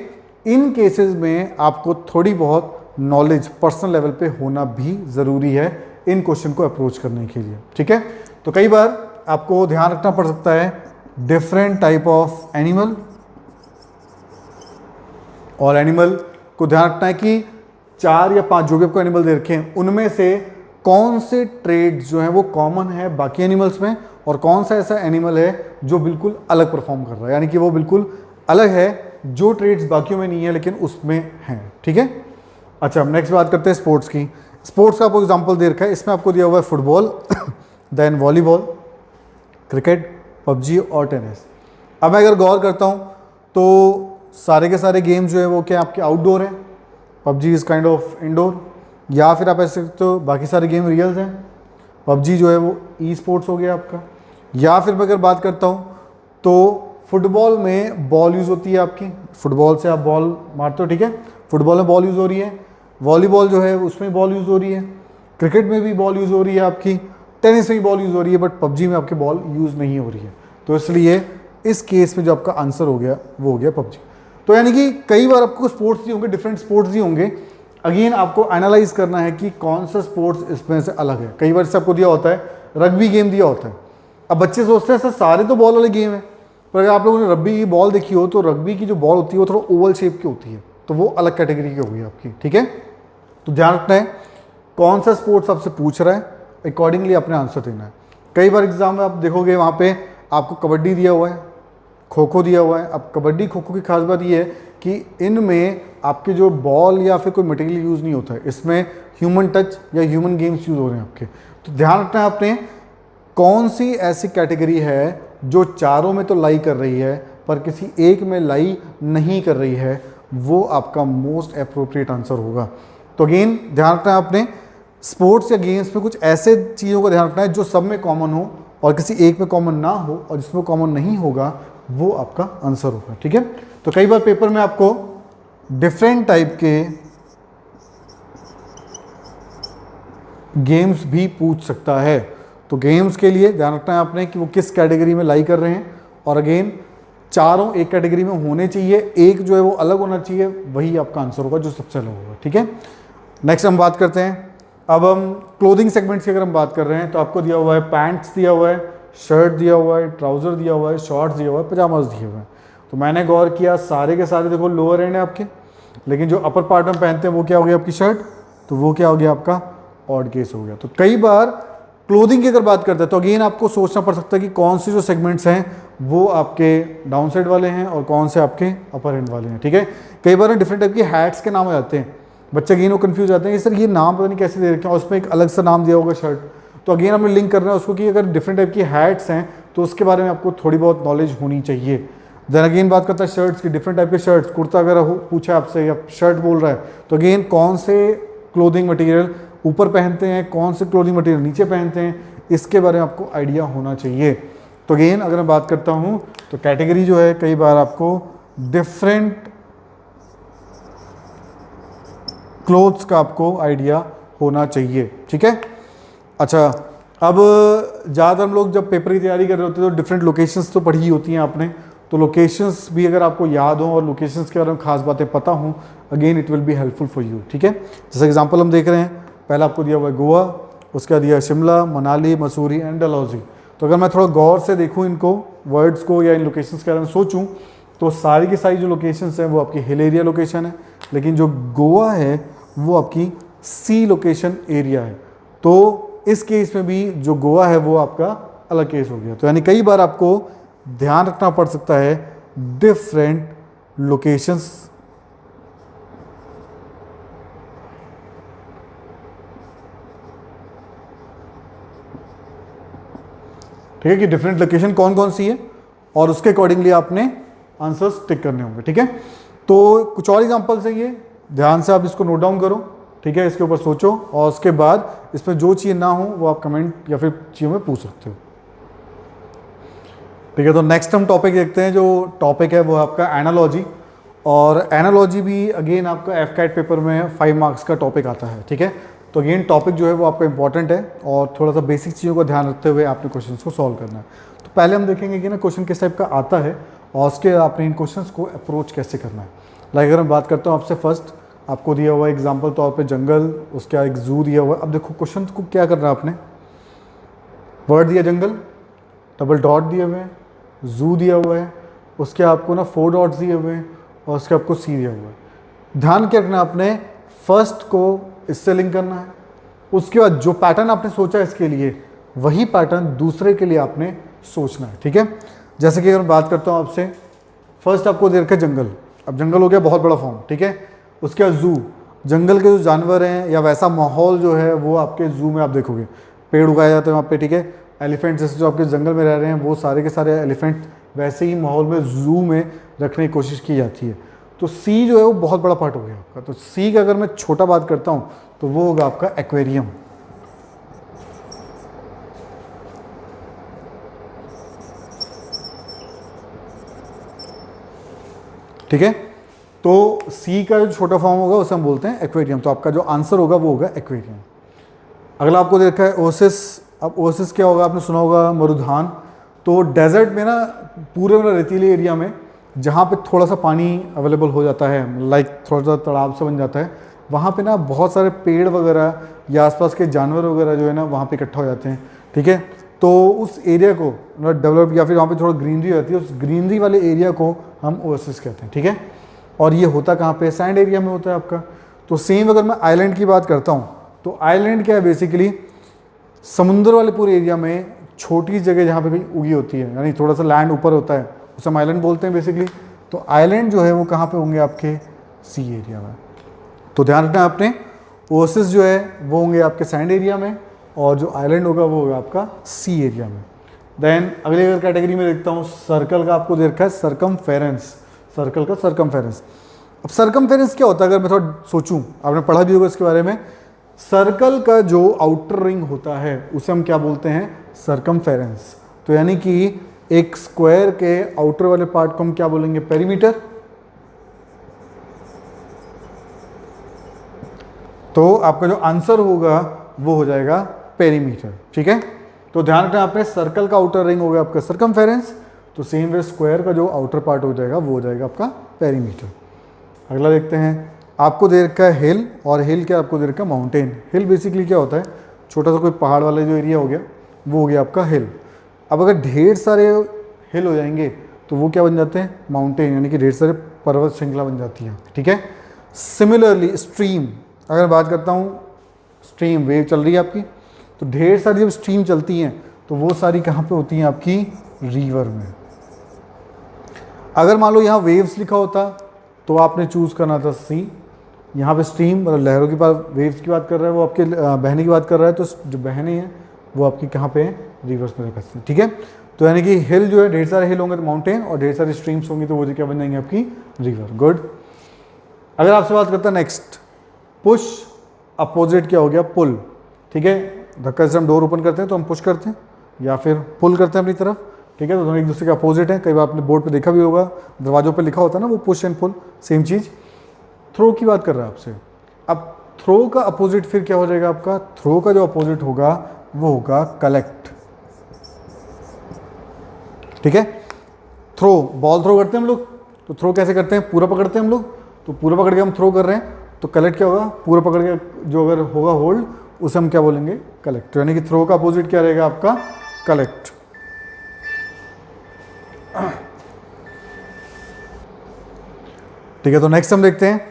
Speaker 1: इन केसेस में आपको थोड़ी बहुत नॉलेज पर्सनल लेवल पे होना भी ज़रूरी है इन क्वेश्चन को अप्रोच करने के लिए, ठीक है। तो कई बार आपको ध्यान रखना पड़ सकता है डिफरेंट टाइप ऑफ एनिमल, और एनिमल को ध्यान रखना है कि 4 या 5 जो भी आपको एनिमल दे रखे हैं उनमें से कौन से ट्रेड्स जो हैं वो कॉमन है बाकी एनिमल्स में, और कौन सा ऐसा एनिमल है जो बिल्कुल अलग परफॉर्म कर रहा है, यानी कि वो बिल्कुल अलग है, जो ट्रेड्स बाकियों में नहीं है लेकिन उसमें हैं, ठीक है। अच्छा, हम नेक्स्ट बात करते हैं स्पोर्ट्स की। स्पोर्ट्स का आपको एग्जांपल दे रखा है, इसमें आपको दिया हुआ है football then volleyball, cricket, PUBG और टेनिस। अब मैं अगर गौर करता हूँ तो सारे के सारे गेम जो है वो क्या आपके आउटडोर हैं, PUBG is kind of indoor, या फिर आप ऐसे तो बाकी सारे गेम रियल्स हैं, पबजी जो है वो ई स्पोर्ट्स हो गया आपका। या फिर मैं अगर बात करता हूँ तो फुटबॉल में बॉल यूज़ होती है आपकी, फुटबॉल से आप बॉल मारते हो, ठीक है, फुटबॉल में बॉल यूज़ हो रही है। वॉलीबॉल जो है उसमें बॉल यूज़ हो रही है, क्रिकेट में भी बॉल यूज़ हो रही है आपकी, टेनिस में भी बॉल यूज़ हो रही है, बट पबजी में आपकी बॉल यूज़ नहीं हो रही है। तो इसलिए इस केस में जो आपका आंसर हो गया वो हो गया पबजी। तो यानी कि कई बार आपको स्पोर्ट्स दिए होंगे, डिफरेंट स्पोर्ट्स दिए होंगे, अगेन आपको एनालाइज करना है कि कौन सा स्पोर्ट्स इसमें से अलग है। कई बार से आपको दिया होता है रग्बी गेम दिया होता है, अब बच्चे सोचते हैं सर सारे तो बॉल वाले गेम है, पर अगर आप लोगों ने रग्बी की बॉल देखी हो तो रग्बी की जो बॉल होती है वो थोड़ा ओवल शेप की होती है, तो वो अलग कैटेगरी की होगी आपकी, ठीक है। तो ध्यान रखना है कौन सा स्पोर्ट्स आपसे पूछ रहा है, अकॉर्डिंगली अपने आंसर देना है। कई बार एग्जाम में आप देखोगे वहाँ पे आपको कबड्डी दिया हुआ है, खो खो दिया हुआ है। अब कबड्डी खो खो की खास बात ये है कि इनमें आपके जो बॉल या फिर कोई मटेरियल यूज़ नहीं होता है, इसमें ह्यूमन टच या ह्यूमन गेम्स यूज़ हो रहे हैं आपके। तो ध्यान रखना है आपने कौन सी ऐसी कैटेगरी है जो चारों में तो लाई कर रही है पर किसी एक में लाई नहीं कर रही है, वो आपका मोस्ट अप्रोप्रिएट आंसर होगा। तो अगेन ध्यान रखना है आपने स्पोर्ट्स या गेम्स में कुछ ऐसे चीज़ों का ध्यान रखना है जो सब में कॉमन हो और किसी एक में कॉमन ना हो, और जिसमें कॉमन नहीं होगा वो आपका आंसर होगा, ठीक है। तो कई बार पेपर में आपको डिफरेंट टाइप के गेम्स भी पूछ सकता है। तो गेम्स के लिए ध्यान रखना है आपने कि वो किस कैटेगरी में लाई कर रहे हैं, और अगेन चारों एक कैटेगरी में होने चाहिए, एक जो है वो अलग होना चाहिए, वही आपका आंसर होगा जो सबसे अलग होगा, ठीक है। नेक्स्ट हम बात करते हैं, अब हम क्लोथिंग सेगमेंट्स की अगर हम बात कर रहे हैं तो आपको दिया हुआ है पैंट्स दिया हुआ है, शर्ट दिया हुआ है, ट्राउज़र दिया हुआ है, शॉर्ट्स दिया हुआ है, पजामाज दिए हुए हैं। तो मैंने गौर किया सारे के सारे देखो लोअर एंड है आपके, लेकिन जो अपर पार्ट में पहनते हैं वो क्या हो गया आपकी शर्ट, तो वो क्या हो गया आपका ऑड केस हो गया। तो कई बार क्लोथिंग की अगर बात करते हैं तो अगेन आपको सोचना पड़ सकता है कि कौन से जो सेगमेंट्स हैं वो आपके डाउन साइड वाले हैं और कौन से आपके अपर एंड वाले हैं, ठीक है। कई बार डिफरेंट टाइप की हैट्स के नाम आ जाते हैं, बच्चे अगेन वो कंफ्यूज आते हैं कि सर ये नाम पता नहीं कैसे दे रखे हैं, और उसमें एक अलग सा नाम दिया होगा शर्ट। तो अगेन हमें लिंक करना है उसको कि अगर डिफरेंट टाइप की हैट्स हैं तो उसके बारे में आपको थोड़ी बहुत नॉलेज होनी चाहिए। देन अगेन बात करता है शर्ट्स की, डिफरेंट टाइप के शर्ट्स, कुर्ता अगर पूछा आपसे या शर्ट बोल रहा है तो अगेन कौन से क्लोथिंग मटेरियल ऊपर पहनते हैं, कौन से क्लोथिंग मटेरियल नीचे पहनते हैं, इसके बारे में आपको आइडिया होना चाहिए। तो अगेन अगर मैं बात करता हूँ तो कैटेगरी जो है कई बार आपको डिफरेंट क्लोथ्स का आपको आइडिया होना चाहिए, ठीक है। अच्छा, अब ज़्यादातर हम लोग जब पेपर की तैयारी कर रहे होते हैं तो डिफरेंट लोकेशंस तो पढ़ी होती हैं आपने, तो लोकेशंस भी अगर आपको याद हो और लोकेशंस के बारे में खास बातें पता हों, again it will be helpful for you, ठीक है। जैसे एग्जांपल हम देख रहे हैं, पहला आपको दिया हुआ है गोवा, उसका दिया है शिमला, मनाली, मसूरी एंड डलहौजी। तो अगर मैं थोड़ा गौर से देखूँ इनको वर्ड्स को या इन लोकेशंस के बारे में सोचूँ तो सारी की सारी जो लोकेशंस हैं वो आपकी हिल एरिया लोकेशन है, लेकिन जो गोवा है वो आपकी सी लोकेशन एरिया है। तो इस केस में भी जो गोवा है वो आपका अलग केस हो गया। तो यानी कई बार आपको ध्यान रखना पड़ सकता है डिफरेंट लोकेशंस। ठीक है कि डिफरेंट लोकेशन कौन कौन सी है और उसके अकॉर्डिंगली आपने आंसर्स टिक करने होंगे। ठीक है, तो कुछ और एग्जांपल्स है, ये ध्यान से आप इसको नोट डाउन करो। ठीक है, इसके ऊपर सोचो और उसके बाद इसमें जो चीज़ ना हो वो आप कमेंट या फिर चीज़ों में पूछ सकते हो। ठीक है, तो नेक्स्ट हम टॉपिक देखते हैं। जो टॉपिक है वो आपका एनालॉजी, और एनालॉजी भी अगेन आपका एफकैट पेपर में 5 मार्क्स का टॉपिक आता है। ठीक है, तो अगेन टॉपिक जो है वो आपका इंपॉर्टेंट है और थोड़ा सा बेसिक चीज़ों को ध्यान रखते हुए आपने क्वेश्चन को सॉल्व करना है। तो पहले हम देखेंगे कि ना क्वेश्चन किस टाइप का आता है और उसके आपने इन क्वेश्चंस को अप्रोच कैसे करना है। लाइक अगर मैं बात करता हूँ आपसे, फर्स्ट आपको दिया हुआ एग्जाम्पल तौर पे जंगल, उसके एक जू दिया हुआ है। अब देखो क्वेश्चन को क्या करना है आपने, वर्ड दिया जंगल, डबल डॉट दिए हुए हैं, जू दिया हुआ है, उसके आपको ना 4 डॉट्स दिए हुए हैं और उसके आपको सी दिया हुआ है। ध्यान क्या रखना, आपने फर्स्ट को इससे लिंक करना है, उसके बाद जो पैटर्न आपने सोचा इसके लिए वही पैटर्न दूसरे के लिए आपने सोचना है। ठीक है, जैसे कि अगर बात करता हूँ आपसे, फर्स्ट आपको दे रखा है जंगल। अब जंगल हो गया बहुत बड़ा फॉर्म। ठीक है, उसके बाद जू, जंगल के जो जानवर हैं या वैसा माहौल जो है वो आपके जू में आप देखोगे, पेड़ उगाए जाते हैं वहाँ पे। ठीक है, एलिफेंट जैसे जो आपके जंगल में रह रहे हैं वो सारे के सारे एलिफेंट वैसे ही माहौल में जू में रखने की कोशिश की जाती है। तो सी जो है वो बहुत बड़ा पार्ट हो गया आपका। तो सी का अगर मैं छोटा बात करता हूँ तो वो होगा आपका एक्वेरियम। ठीक है, तो सी का जो छोटा फॉर्म होगा उसे हम बोलते हैं एक्वेरियम। तो आपका जो आंसर होगा वो होगा एक्वेरियम। अगला आपको देखा है ओसिस। अब ओसिस क्या होगा, आपने सुना होगा मरुधान। तो डेजर्ट में ना पूरे मतलब रेतीले एरिया में जहाँ पे थोड़ा सा पानी अवेलेबल हो जाता है, लाइक थोड़ा सा तालाब से बन जाता है, वहाँ पे ना बहुत सारे पेड़ वगैरह या आसपास के जानवर वगैरह जो है ना वहाँ पे इकट्ठा हो जाते हैं। ठीक है, तो उस एरिया को मतलब डेवलप या फिर वहाँ पे थोड़ा ग्रीनरी रहती है, उस ग्रीनरी वाले एरिया को हम ओएसिस कहते हैं। ठीक है, और ये होता कहाँ पे, सैंड एरिया में होता है आपका। तो सेम अगर मैं आइलैंड की बात करता हूँ तो आइलैंड क्या है, बेसिकली समुद्र वाले पूरे एरिया में छोटी जगह जहाँ पे कहीं उगी होती है, यानी थोड़ा सा लैंड ऊपर होता है, उसे हम आइलैंड बोलते हैं बेसिकली। तो आइलैंड जो है वो कहाँ पे होंगे, आपके सी एरिया में। तो ध्यान रखना आपने, ओएसिस जो है वो होंगे आपके सैंड एरिया में और जो आइलैंड होगा वो होगा आपका सी एरिया में। देन अगले अगर कैटेगरी में देखता हूँ, सर्कल का आपको दे रखा है सरकमफेरेंस, सर्कल का सरकमफेरेंस। अब सरकमफेरेंस क्या होता है, अगर मैं थोड़ा सोचूं, आपने पढ़ा भी होगा इसके बारे में। सर्कल का जो आउटर रिंग होता है उसे हम क्या बोलते हैं, सरकमफेरेंस। तो यानी कि एक स्क्वायर के आउटर वाले पार्ट को हम क्या बोलेंगे, पेरीमीटर। तो आपका जो आंसर होगा वो हो जाएगा पेरीमीटर। ठीक है, तो ध्यान रखना आपने, सर्कल का आउटर रिंग हो गया आपका सरकमफेरेंस, तो सेम वे स्क्वायर का जो आउटर पार्ट हो जाएगा वो हो जाएगा आपका पेरीमीटर। अगला देखते हैं, आपको दे रखा है हिल, और हिल क्या आपको दे रखा है, माउंटेन। हिल बेसिकली क्या होता है, छोटा सा कोई पहाड़ वाला जो एरिया हो गया वो हो गया आपका हिल। अब अगर ढेर सारे हिल हो जाएंगे तो वो क्या बन जाते हैं, माउंटेन, यानी कि ढेर सारे पर्वत श्रृंखला बन जाती है। ठीक है, सिमिलरली स्ट्रीम, अगर बात करता हूँ स्ट्रीम, वेव चल रही है आपकी, तो ढेर सारी जब स्ट्रीम चलती हैं तो वो सारी कहाँ पे होती हैं, आपकी रिवर में। अगर मान लो यहाँ वेव्स लिखा होता तो आपने चूज करना था सी। यहाँ पे स्ट्रीम मतलब लहरों की बात, वेव्स की बात कर रहा है, वो आपके बहने की बात कर रहा है, तो जो बहने हैं वो आपकी कहाँ पे हैं, रिवर्स में रहती हैं। ठीक है, तो यानी कि हिल जो है, ढेर सारे हिल होंगे तो माउंटेन, और ढेर सारी स्ट्रीम्स होंगी तो वो जो क्या बन जाएंगे, आपकी रिवर। गुड। अगर आपसे बात करता है नेक्स्ट, पुश, अपोजिट क्या हो गया, पुल। ठीक है, धक्का से हम डोर ओपन करते हैं तो हम पुश करते हैं या फिर पुल करते हैं अपनी तरफ। ठीक है, तो दोनों एक दूसरे के अपोजिट हैं। कई बार आपने बोर्ड पे देखा भी होगा, दरवाजों पे लिखा होता है ना वो पुश एंड पुल, सेम चीज़। थ्रो की बात कर रहा है आपसे। अब थ्रो का अपोजिट फिर क्या हो जाएगा आपका, थ्रो का जो अपोजिट होगा वो होगा कलेक्ट। ठीक है, थ्रो, बॉल थ्रो करते हैं हम लोग, तो थ्रो कैसे करते हैं, पूरा पकड़ते हैं हम लोग, तो पूरा पकड़ के हम थ्रो कर रहे हैं, तो कलेक्ट क्या होगा, पूरा पकड़ के जो अगर होगा होल्ड उसे हम क्या बोलेंगे, कलेक्ट। यानी कि थ्रो का अपोजिट क्या रहेगा आपका, कलेक्ट। ठीक है, तो नेक्स्ट हम देखते हैं।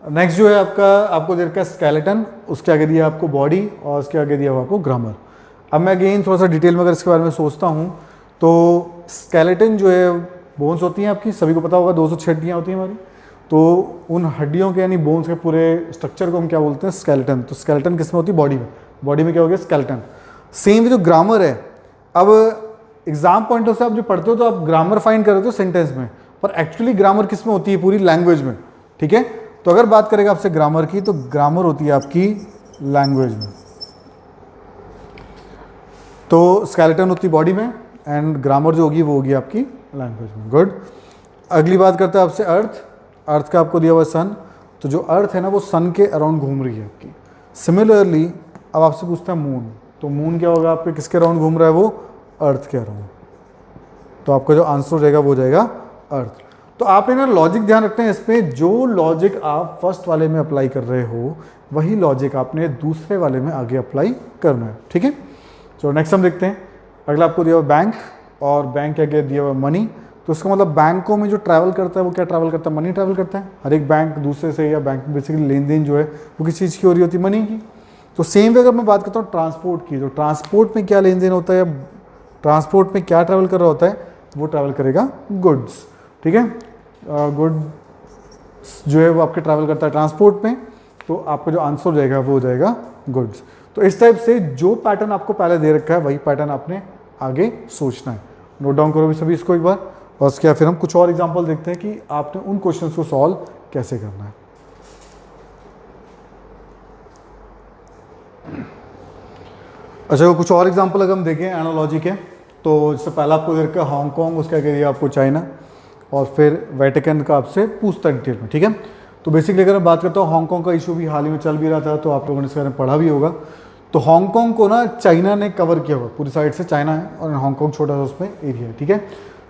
Speaker 1: नेक्स्ट जो है आपका, आपको दे रखा है स्केलेटन, उसके आगे दिया आपको बॉडी और उसके आगे दिया हुआ आपको ग्रामर। अब मैं अगेन थोड़ा सा डिटेल में अगर इसके बारे में सोचता हूँ तो स्केलेटन जो है बोन्स होती हैं आपकी, सभी को पता होगा 206 हड्डियाँ होती हैं हमारी, तो उन हड्डियों के यानी बोन्स के पूरे स्ट्रक्चर को हम क्या बोलते हैं, स्केलेटन। तो स्केलेटन किस में होती है, बॉडी में। बॉडी में क्या हो गया, स्केलेटन। सेम जो ग्रामर है, अब एग्जाम पॉइंट ऑफ से आप जो पढ़ते हो तो आप ग्रामर फाइंड कर रहे हो सेंटेंस में, पर एक्चुअली ग्रामर किस में होती है, पूरी लैंग्वेज में। ठीक है, तो अगर बात करेगा आपसे ग्रामर की, तो ग्रामर होती है आपकी लैंग्वेज में। तो स्केलेटन होती है बॉडी में एंड ग्रामर जो होगी वो होगी आपकी लैंग्वेज में। गुड। अगली बात करते हैं आपसे अर्थ। अर्थ का आपको दिया हुआ सन, तो जो अर्थ है ना वो सन के अराउंड घूम रही है आपकी। सिमिलरली अब आपसे पूछता है मून, तो मून क्या होगा आपके, किसके अराउंड घूम रहा है, वो अर्थ के अराउंड। तो आपका जो आंसर हो जाएगा वो हो जाएगा अर्थ। तो आप ना लॉजिक ध्यान रखते हैं इसमें, जो लॉजिक आप फर्स्ट वाले में अप्लाई कर रहे हो वही लॉजिक आपने दूसरे वाले में आगे अप्लाई करना है। ठीक है, तो नेक्स्ट हम देखते हैं। अगला आपको दिया हुआ बैंक, और बैंक के आगे दिया हुआ मनी। तो उसका मतलब बैंकों में जो ट्रैवल करता है वो क्या ट्रैवल करता है, मनी ट्रैवल करता है। हर एक बैंक दूसरे से, या बैंक बेसिकली लेन देन जो है वो किस चीज़ की हो रही होती है, मनी की। तो सेम वे अगर मैं बात करता हूँ ट्रांसपोर्ट की, तो ट्रांसपोर्ट में क्या लेन देन होता है, ट्रांसपोर्ट में क्या ट्रैवल कर रहा होता है, वो ट्रैवल करेगा गुड्स। ठीक है, गुड्स जो है वो आपके ट्रैवल करता है ट्रांसपोर्ट में, तो आपका जो आंसर हो जाएगा वो हो जाएगा गुड्स। तो इस टाइप से जो पैटर्न आपको पहले दे रखा है वही पैटर्न आपने आगे सोचना है। नोट डाउन करो भी सभी इसको एक बार, और उसके बाद फिर हम कुछ और एग्जांपल देखते हैं कि आपने उन क्वेश्चंस को सॉल्व कैसे करना है। अच्छा, कुछ और एग्जांपल अगर हम देखें एनालॉजी के, तो इससे पहला आपको दे रखा है हांगकॉन्ग, उसके आगे दिया आपको चाइना, और फिर वेटिकन का आपसे पूछता है डिटेल में। ठीक है, तो बेसिकली अगर मैं बात करता हूँ, हांगकॉन्ग का इशू भी हाल ही में चल भी रहा था, तो आप लोगों ने इसके बारे में पढ़ा भी होगा। तो हांगकॉन्ग को ना चाइना ने कवर किया हुआ, पूरी साइड से चाइना है और हांगकॉन्ग छोटा सा उसमें एरिया है। ठीक है,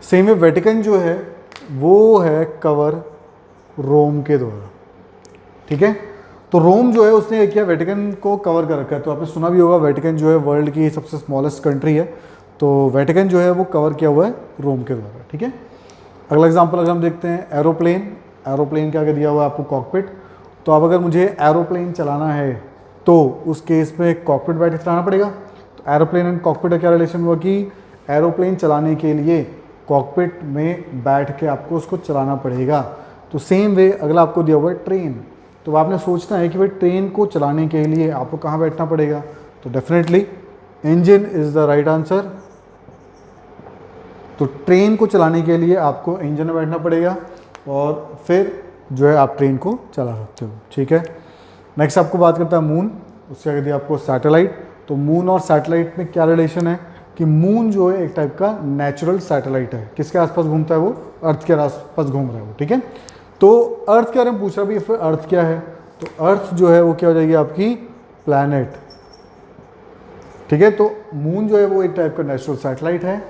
Speaker 1: सेम वे वेटिकन जो है वो है कवर रोम के द्वारा। ठीक है, तो रोम जो है उसने एक किया, वेटिकन को कवर कर रखा है। तो आपने सुना भी होगा वेटिकन जो है वर्ल्ड की सबसे स्मॉलेस्ट कंट्री है, तो वेटिकन जो है वो कवर किया हुआ है रोम के द्वारा। ठीक है, अगला एग्जांपल अगर हम देखते हैं एरोप्लेन। एरोप्लेन के आगे दिया हुआ है आपको कॉकपिट। तो अब अगर मुझे एरोप्लेन चलाना है तो उस केस में कॉकपिट बैठ के चलाना पड़ेगा। तो एरोप्लेन एंड कॉकपिट का क्या रिलेशन हुआ कि एरोप्लेन चलाने के लिए कॉकपिट में बैठ के आपको उसको चलाना पड़ेगा। तो सेम वे अगला आपको दिया हुआ है ट्रेन। तो आपने सोचना है कि भाई ट्रेन को चलाने के लिए आपको कहाँ बैठना पड़ेगा, तो definitely engine is the right answer. तो ट्रेन को चलाने के लिए आपको इंजन में बैठना पड़ेगा और फिर जो है आप ट्रेन को चला सकते हो। ठीक है, नेक्स्ट आपको बात करता है मून, उससे आगे दिया आपको सैटेलाइट। तो मून और सैटेलाइट में क्या रिलेशन है कि मून जो है एक टाइप का नेचुरल सैटेलाइट है। किसके आसपास घूमता है, वो अर्थ के आसपास घूम रहा है वो। ठीक है, तो अर्थ के बारे में पूछ रहा भी, फिर अर्थ क्या है, तो अर्थ जो है वो क्या हो जाएगी आपकी प्लैनेट। ठीक है, तो मून जो है वो एक टाइप का नेचुरल सैटेलाइट है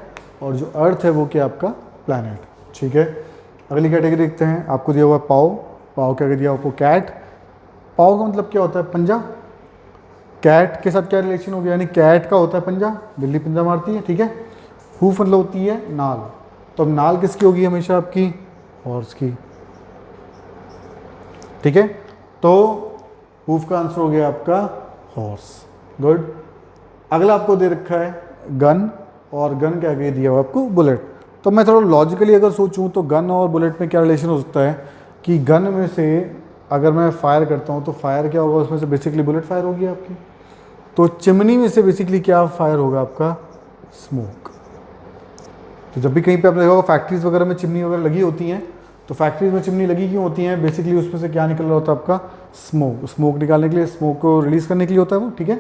Speaker 1: और जो अर्थ है वो क्या आपका प्लैनेट। ठीक है, अगली कैटेगरी देखते हैं। आपको दिया हुआ पाव। पाव के आगे दिया आपको कैट। पाव का मतलब क्या होता है, पंजा। कैट के साथ क्या रिलेशन हो गया, यानी कैट का होता है पंजा, बिल्ली पंजा मारती है। ठीक है, हूफ मतलब होती है नाल। तो अब नाल किसकी होगी, हमेशा आपकी हॉर्स की। ठीक है, तो हूफ का आंसर हो गया आपका हॉर्स। गुड। अगला आपको दे रखा है गन, और गन के आगे दिया हुआ आपको बुलेट। तो मैं थोड़ा लॉजिकली अगर सोचूं तो गन और बुलेट में क्या रिलेशन हो सकता है कि गन में से अगर मैं फायर करता हूं तो फायर क्या होगा, उसमें से बेसिकली बुलेट फायर होगी आपकी। तो चिमनी में से बेसिकली क्या फायर होगा आपका, स्मोक। तो जब भी कहीं पे आपने देखा होगा फैक्ट्रीज वगैरह में चिमनी वगैरह लगी होती हैं, तो फैक्ट्रीज में चिमनी लगी क्यों होती हैं, बेसिकली उसमें से क्या निकल रहा होता है आपका स्मोक। स्मोक निकालने के लिए, स्मोक को रिलीज करने के लिए होता है वो। ठीक है,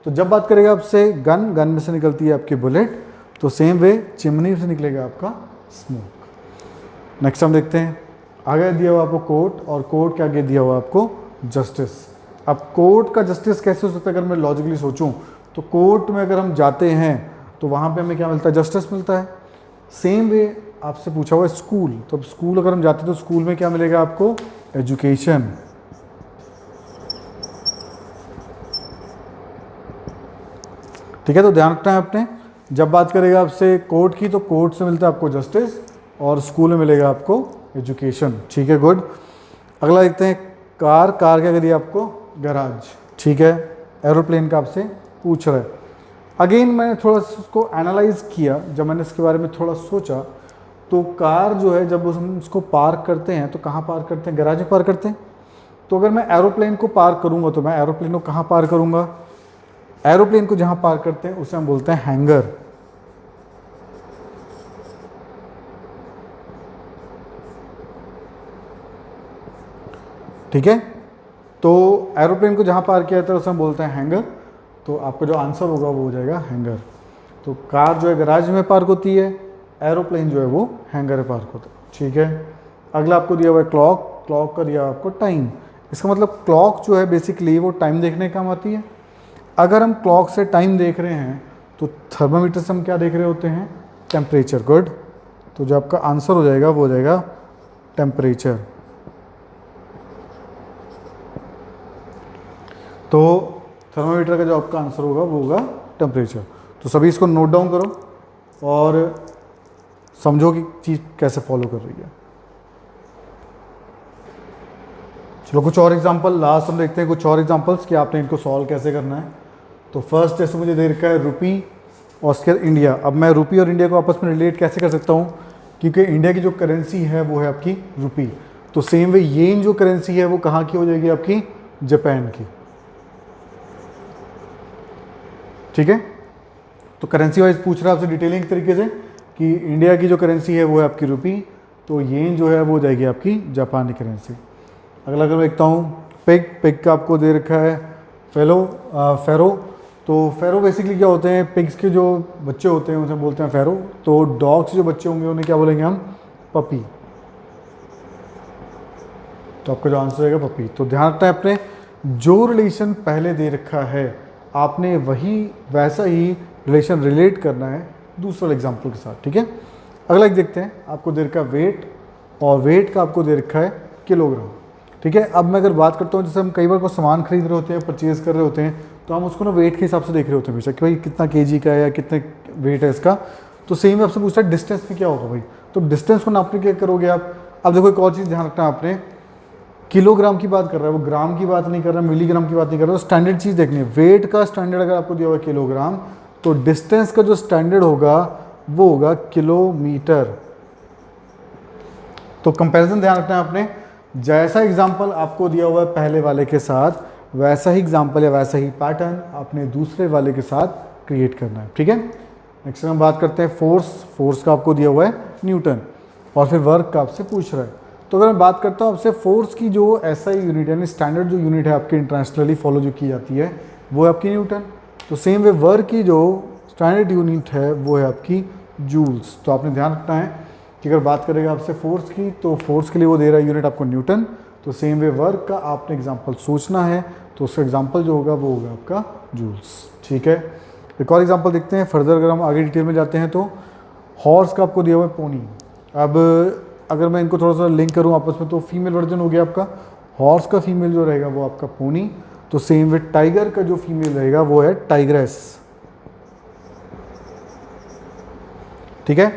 Speaker 1: तो जब बात करेगा आपसे गन, गन में से निकलती है आपकी बुलेट, तो सेम वे चिमनी से निकलेगा आपका स्मोक। नेक्स्ट हम देखते हैं, आगे दिया हुआ आपको कोर्ट, और कोर्ट के आगे दिया हुआ आपको जस्टिस। अब कोर्ट का जस्टिस कैसे हो सकता है, अगर मैं लॉजिकली सोचूं तो कोर्ट में अगर हम जाते हैं तो वहाँ पे हमें क्या मिलता है, जस्टिस मिलता है। सेम वे आपसे पूछा हुआ है स्कूल। तो अब स्कूल अगर हम जाते हैं तो स्कूल में क्या मिलेगा आपको, एजुकेशन। ठीक है, तो ध्यान रखना है आपने, जब बात करेगा आपसे कोर्ट की तो कोर्ट से मिलता है आपको जस्टिस और स्कूल में मिलेगा आपको एजुकेशन, ठीक है, गुड। अगला देखते हैं कार, कार क्या करिए आपको, गैराज, ठीक है। एरोप्लेन का आपसे पूछ रहा है। अगेन मैंने थोड़ा सा उसको एनालाइज किया, जब मैंने इसके बारे में थोड़ा सोचा, तो कार जो है जब हम उसको पार्क करते हैं तो कहाँ पार्क करते हैं, गैराज में पार्क करते हैं। तो अगर मैं एरोप्लेन को पार्क करूँगा तो मैं एरोप्लेन को कहाँ पार्क करूँगा, एरोप्लेन को जहाँ पार्क करते हैं उसे हम बोलते हैं हैंगर, ठीक है। तो एरोप्लेन को जहाँ पार्क किया जाता है उसे हम बोलते हैं हैंगर। तो आपका जो आंसर होगा वो हो जाएगा हैंगर। तो कार जो है गैराज में पार्क होती है, एरोप्लेन जो है वो हैंगर में पार्क होता है, ठीक है। अगला आपको दिया हुआ है क्लॉक, क्लॉक का दिया आपको टाइम। इसका मतलब क्लॉक जो है बेसिकली वो टाइम देखने का काम आती है। अगर हम क्लॉक से टाइम देख रहे हैं तो थर्मामीटर से हम क्या देख रहे होते हैं, टेम्परेचर, गुड। तो जो आपका आंसर हो जाएगा वो हो जाएगा टेम्परेचर। तो थर्मामीटर का जो आपका आंसर होगा वो होगा टेम्परेचर। तो सभी इसको नोट डाउन करो और समझो कि चीज़ कैसे फॉलो कर रही है। चलो कुछ और एग्जांपल लास्ट हम देखते हैं, कुछ और एग्जांपल्स कि आपने इनको सॉल्व कैसे करना है। तो फर्स्ट जैसे मुझे दे रखा है रुपी और उसके इंडिया। अब मैं रुपी और इंडिया को आपस में रिलेट कैसे कर सकता हूँ, क्योंकि इंडिया की जो करेंसी है वो है आपकी रुपी। तो सेम वे येन जो करेंसी है वो कहाँ की हो जाएगी, आपकी जापान की, ठीक है। तो करेंसी वाइज पूछ रहा है आपसे डिटेलिंग तरीके से कि इंडिया की जो करेंसी है वो है आपकी रुपी, तो येन जो है वो हो जाएगी आपकी जापानी करेंसी। अगला अगर मैं देखता हूँ पिग, पिग का आपको दे रखा है फेरो। तो फेरो बेसिकली क्या होते हैं, पिग्स के जो बच्चे होते हैं उसे बोलते हैं फेरो। तो डॉग्स जो बच्चे होंगे उन्हें क्या बोलेंगे हम, पपी। तो आपका जो आंसर रहेगा पपी। तो ध्यान रखना है अपने जो रिलेशन पहले दे रखा है आपने वही वैसा ही रिलेशन रिलेट करना है दूसरा एग्जाम्पल के साथ, ठीक है। अगला एक देखते हैं, आपको दे रखा है वेट, और वेट का आपको दे रखा है किलोग्राम, ठीक है। अब मैं अगर बात करता हूँ, जैसे हम कई बार कोई सामान खरीद रहे होते हैं, परचेज कर रहे होते हैं, तो हम उसको ना वेट के हिसाब से देख रहे होते हैं हमेशा कि भाई कितना केजी का है या कितने वेट है इसका। तो सेम में आपसे पूछता है डिस्टेंस में क्या होगा भाई, तो डिस्टेंस को नापने क्या करोगे आप। अब देखो एक और चीज़ ध्यान रखना आपने, किलोग्राम की बात कर रहा है वो, ग्राम की बात नहीं कर रहा, मिलीग्राम की बात नहीं कर रहा। तो स्टैंडर्ड चीज़ देखनी है, वेट का स्टैंडर्ड अगर आपको दिया हुआ किलोग्राम, तो डिस्टेंस का जो स्टैंडर्ड होगा वो होगा किलोमीटर। तो कंपैरिजन ध्यान रखना है आपने, जैसा एग्जाम्पल आपको दिया हुआ है पहले वाले के साथ वैसा ही एग्जाम्पल या वैसा ही पैटर्न आपने दूसरे वाले के साथ क्रिएट करना है, ठीक है। नेक्स्ट हम बात करते हैं फोर्स, फोर्स का आपको दिया हुआ है न्यूटन, और फिर वर्क का आपसे पूछ रहा है। तो अगर मैं बात करता हूँ आपसे फोर्स की जो ऐसा ही यूनिट यानी स्टैंडर्ड जो यूनिट है आपकी इंटरनेशनली फॉलो जो की जाती है वो है आपकी न्यूटन। तो सेम वे वर्क की जो स्टैंडर्ड यूनिट है वो है आपकी जूल्स। तो आपने ध्यान रखना है कि अगर बात करेगा आपसे फोर्स की, तो फोर्स के लिए वो दे रहा है यूनिट आपको न्यूटन। तो सेम वे वर्क का आपने एग्जाम्पल सोचना है, तो उसका एग्जाम्पल जो होगा वो होगा आपका जूल्स, ठीक है। एक और एग्जाम्पल देखते हैं फर्दर, अगर हम आगे डिटेल में जाते हैं तो हॉर्स का आपको दिया हुआ है पोनी। अब अगर मैं इनको थोड़ा सा लिंक करूँ आपस में, तो फीमेल वर्जन हो गया आपका हॉर्स का, फीमेल जो रहेगा वो आपका पोनी। तो सेम वे टाइगर का जो फीमेल रहेगा वो है टाइग्रेस, ठीक है।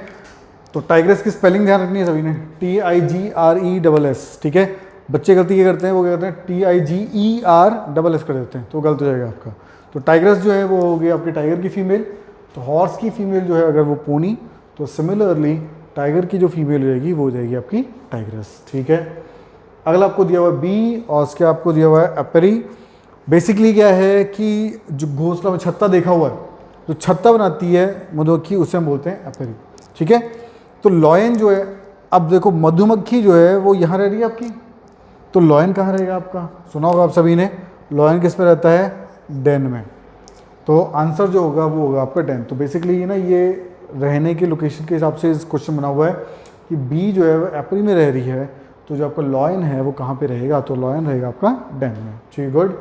Speaker 1: तो टाइग्रेस की स्पेलिंग ध्यान रखनी है सभी ने, TIGRESS, ठीक है। बच्चे गलती क्या करते हैं, वो क्या करते हैं TIGERSS कर देते हैं, तो गलत हो जाएगा आपका। तो टाइग्रेस जो है वो हो गई आपकी टाइगर की फीमेल। तो हॉर्स की फीमेल जो है अगर वो पोनी, तो सिमिलरली टाइगर की जो फीमेल रहेगी वो हो जाएगी आपकी टाइग्रेस, ठीक है। अगला आपको दिया हुआ है बी, और उसके आपको दिया हुआ है एपरी। बेसिकली क्या है कि जो घोंसला में छत्ता देखा हुआ है, जो छत्ता बनाती है मधुमक्खी, उसे हम बोलते हैं एपरी, ठीक है। तो लॉयन जो है, अब देखो मधुमक्खी जो है वो यहाँ रह रही है आपकी, तो लॉयन कहाँ रहेगा आपका, सुना होगा आप सभी ने, लॉयन किस में रहता है, डेन में। तो आंसर जो होगा वो होगा आपका डेन। तो बेसिकली ये ना ये रहने के लोकेशन के हिसाब से इस क्वेश्चन बना हुआ है कि बी जो है वो एपरी में रह रही है, तो जो आपका लॉयन है वो कहाँ पे रहेगा, तो लॉयन रहेगा आपका डेन में, ठीक, गुड।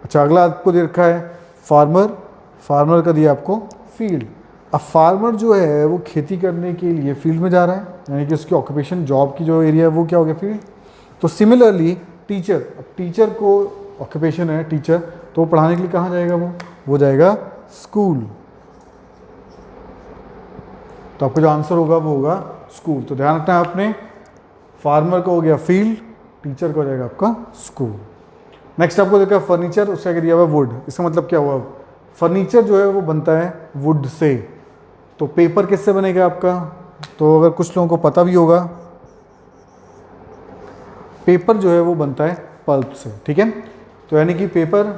Speaker 1: अच्छा अगला आपको दे रखा है फार्मर, फार्मर का दिया आपको फील्ड। अब फार्मर जो है वो खेती करने के लिए फील्ड में जा रहा है, यानी कि उसकी ऑक्यूपेशन जॉब की जो एरिया है वो क्या हो गया, फील्ड। तो सिमिलरली टीचर, अब टीचर को ऑक्यूपेशन है टीचर, तो पढ़ाने के लिए कहाँ जाएगा, वो जाएगा स्कूल। तो आपका जो आंसर होगा वो होगा स्कूल। तो ध्यान रखना है आपने, फार्मर का हो गया फील्ड, टीचर का हो जाएगा आपका स्कूल। नेक्स्ट आपको देखा फर्नीचर, उसका क्या दिया हुआ वुड। इसका मतलब क्या हुआ, फर्नीचर जो है वो बनता है वुड से। तो पेपर किससे बनेगा आपका, तो अगर कुछ लोगों को पता भी होगा, पेपर जो है वो बनता है पल्प से, ठीक है। तो यानी कि पेपर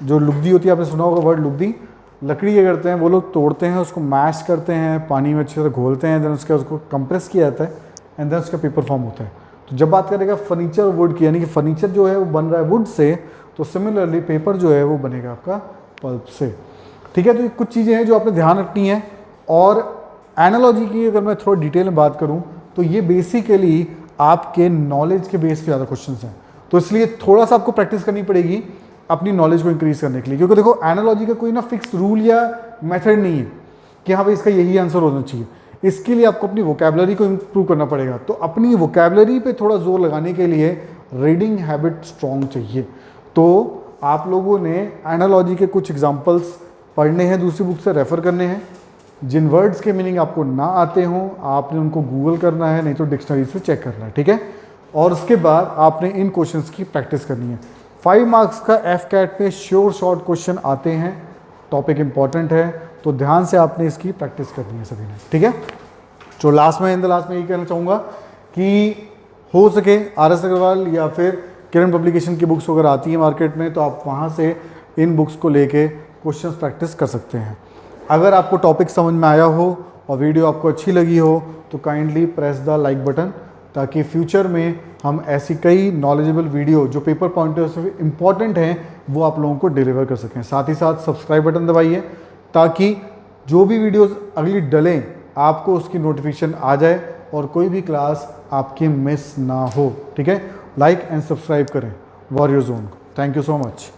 Speaker 1: जो लुगदी होती है, आपने सुना होगा वर्ड लुगदी, लकड़ी क्या करते हैं वो लोग, तोड़ते हैं उसको, मैश करते हैं, पानी में अच्छी तरह घोलते हैं, देन उसको कंप्रेस किया जाता है एंड देन उसका पेपर फॉर्म होता है। तो जब बात करेगा फर्नीचर और वुड की, यानी कि फर्नीचर जो है वो बन रहा है वुड से, तो सिमिलरली पेपर जो है वो बनेगा आपका पल्प से, ठीक है। तो ये कुछ चीज़ें हैं जो आपने ध्यान रखनी है। और एनालॉजी की अगर मैं थोड़ा डिटेल में बात करूँ तो ये बेसिकली आपके नॉलेज के बेस पे ज़्यादा क्वेश्चंस हैं, तो इसलिए थोड़ा सा आपको प्रैक्टिस करनी पड़ेगी अपनी नॉलेज को इंक्रीज करने के लिए। क्योंकि देखो एनालॉजी का कोई ना फिक्स रूल या मेथड नहीं है कि हाँ भाई इसका यही आंसर होना चाहिए। इसके लिए आपको अपनी वोकैबुलरी को इम्प्रूव करना पड़ेगा। तो अपनी वोकैबुलरी पे थोड़ा जोर लगाने के लिए रीडिंग हैबिट स्ट्रॉन्ग चाहिए। तो आप लोगों ने एनालॉजी के कुछ एग्जाम्पल्स पढ़ने हैं, दूसरी बुक से रेफर करने हैं। जिन वर्ड्स के मीनिंग आपको ना आते हों आपने उनको गूगल करना है, नहीं तो डिक्शनरी से चेक करना है, ठीक है। और उसके बाद आपने इन क्वेश्चंस की प्रैक्टिस करनी है। 5 मार्क्स का FCAT में श्योर शॉर्ट क्वेश्चन आते हैं, टॉपिक इंपॉर्टेंट है, तो ध्यान से आपने इसकी प्रैक्टिस करनी है सभी ने, ठीक है। जो लास्ट में यही कहना चाहूँगा कि हो सके RS अग्रवाल या फिर किरण पब्लिकेशन की बुक्स अगर आती है मार्केट में, तो आप वहाँ से इन बुक्स को लेके क्वेश्चन प्रैक्टिस कर सकते हैं। अगर आपको टॉपिक समझ में आया हो और वीडियो आपको अच्छी लगी हो तो kindly press the like button, ताकि फ्यूचर में हम ऐसी कई नॉलेजेबल वीडियो जो पेपर पॉइंट से इम्पॉर्टेंट हैं वो आप लोगों को डिलीवर कर सकें। साथ ही साथ सब्सक्राइब बटन दबाइए ताकि जो भी वीडियोस अगली डलें आपको उसकी नोटिफिकेशन आ जाए और कोई भी क्लास आपकी मिस ना हो, ठीक है। लाइक एंड सब्सक्राइब करें वॉरियर जोन को। Thank you so much.